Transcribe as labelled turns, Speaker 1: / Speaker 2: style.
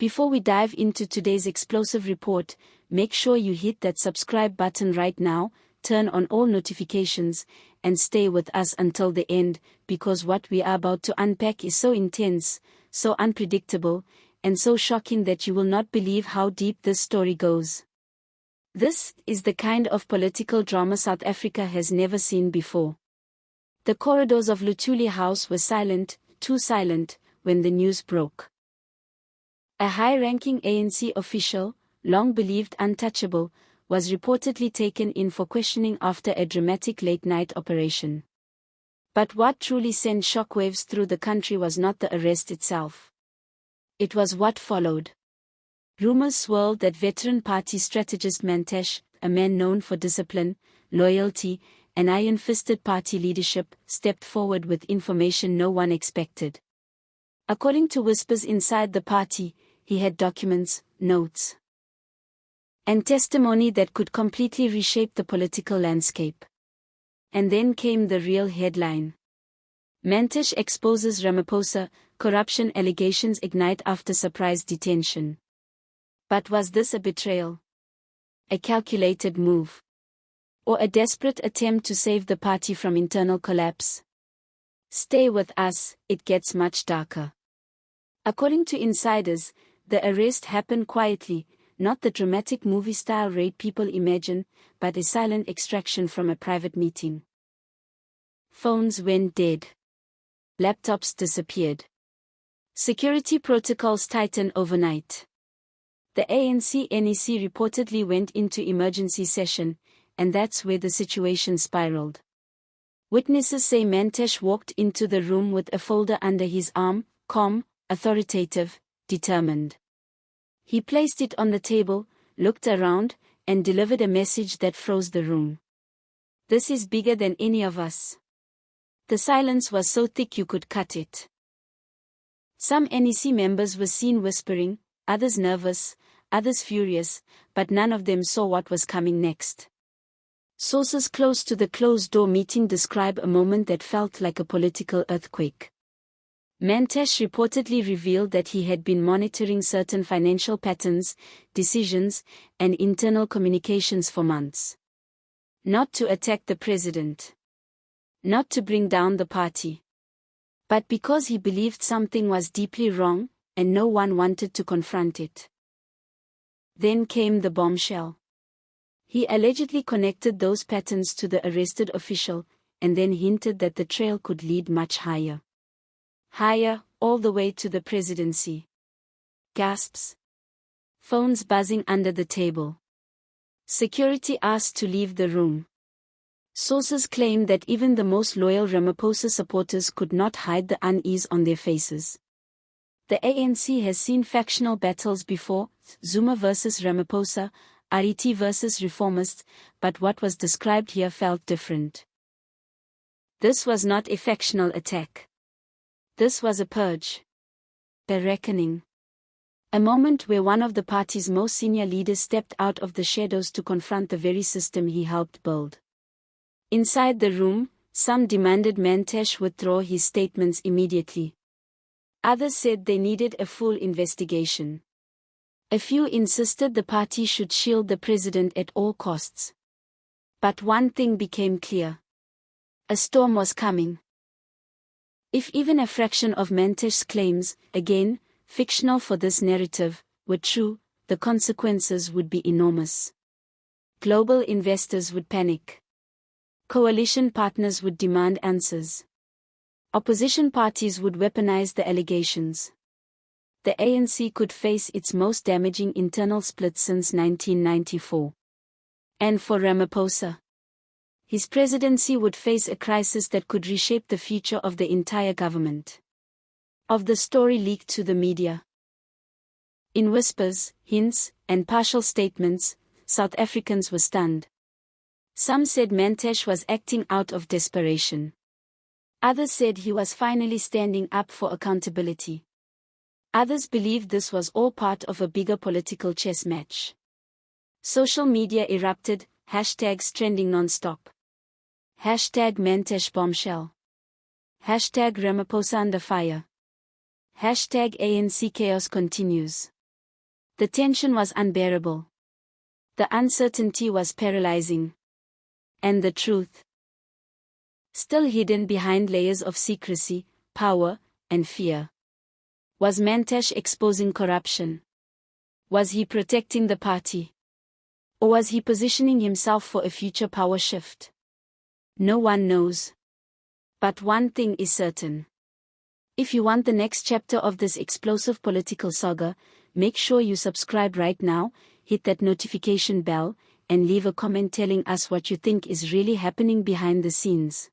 Speaker 1: Before we dive into today's explosive report, make sure you hit that subscribe button right now, turn on all notifications, and stay with us until the end, because what we are about to unpack is so intense, so unpredictable, and so shocking that you will not believe how deep this story goes. This is the kind of political drama South Africa has never seen before. The corridors of Luthuli House were silent, too silent, when the news broke. A high-ranking ANC official, long believed untouchable, was reportedly taken in for questioning after a dramatic late-night operation. But what truly sent shockwaves through the country was not the arrest itself. It was what followed. Rumors swirled that veteran party strategist Mantashe, a man known for discipline, loyalty, and iron-fisted party leadership, stepped forward with information no one expected. According to whispers inside the party, he had documents, notes, and testimony that could completely reshape the political landscape. And then came the real headline. Mantashe exposes Ramaphosa, corruption allegations ignite after surprise detention. But was this a betrayal? A calculated move? Or a desperate attempt to save the party from internal collapse? Stay with us, it gets much darker. According to insiders, the arrest happened quietly, not the dramatic movie-style raid people imagine, but a silent extraction from a private meeting. Phones went dead. Laptops disappeared. Security protocols tightened overnight. The ANC-NEC reportedly went into emergency session, and that's where the situation spiraled. Witnesses say Mantashe walked into the room with a folder under his arm, calm, authoritative, determined. He placed it on the table, looked around, and delivered a message that froze the room. This is bigger than any of us. The silence was so thick you could cut it. Some NEC members were seen whispering, others nervous, others furious, but none of them saw what was coming next. Sources close to the closed-door meeting describe a moment that felt like a political earthquake. Mantashe reportedly revealed that he had been monitoring certain financial patterns, decisions, and internal communications for months. Not to attack the president. Not to bring down the party. But because he believed something was deeply wrong, and no one wanted to confront it. Then came the bombshell. He allegedly connected those patterns to the arrested official, and then hinted that the trail could lead much higher. Higher, all the way to the presidency. Gasps. Phones buzzing under the table. Security asked to leave the room. Sources claim that even the most loyal Ramaphosa supporters could not hide the unease on their faces. The ANC has seen factional battles before, Zuma versus Ramaphosa, RET versus reformists, but what was described here felt different. This was not a factional attack. This was a purge. A reckoning. A moment where one of the party's most senior leaders stepped out of the shadows to confront the very system he helped build. Inside the room, some demanded Mantashe withdraw his statements immediately. Others said they needed a full investigation. A few insisted the party should shield the president at all costs. But one thing became clear. A storm was coming. If even a fraction of Mantashe's claims, again, fictional for this narrative, were true, the consequences would be enormous. Global investors would panic. Coalition partners would demand answers. Opposition parties would weaponize the allegations. The ANC could face its most damaging internal split since 1994. And for Ramaphosa, his presidency would face a crisis that could reshape the future of the entire government. Of the story leaked to the media. In whispers, hints, and partial statements, South Africans were stunned. Some said Mantashe was acting out of desperation. Others said he was finally standing up for accountability. Others believed this was all part of a bigger political chess match. Social media erupted, hashtags trending non-stop. Hashtag Mantashe bombshell. Hashtag Ramaphosa under fire. Hashtag ANC chaos continues. The tension was unbearable. The uncertainty was paralyzing. And the truth, still hidden behind layers of secrecy, power, and fear. Was Mantashe exposing corruption? Was he protecting the party? Or was he positioning himself for a future power shift? No one knows. But one thing is certain. If you want the next chapter of this explosive political saga, make sure you subscribe right now, hit that notification bell, and leave a comment telling us what you think is really happening behind the scenes.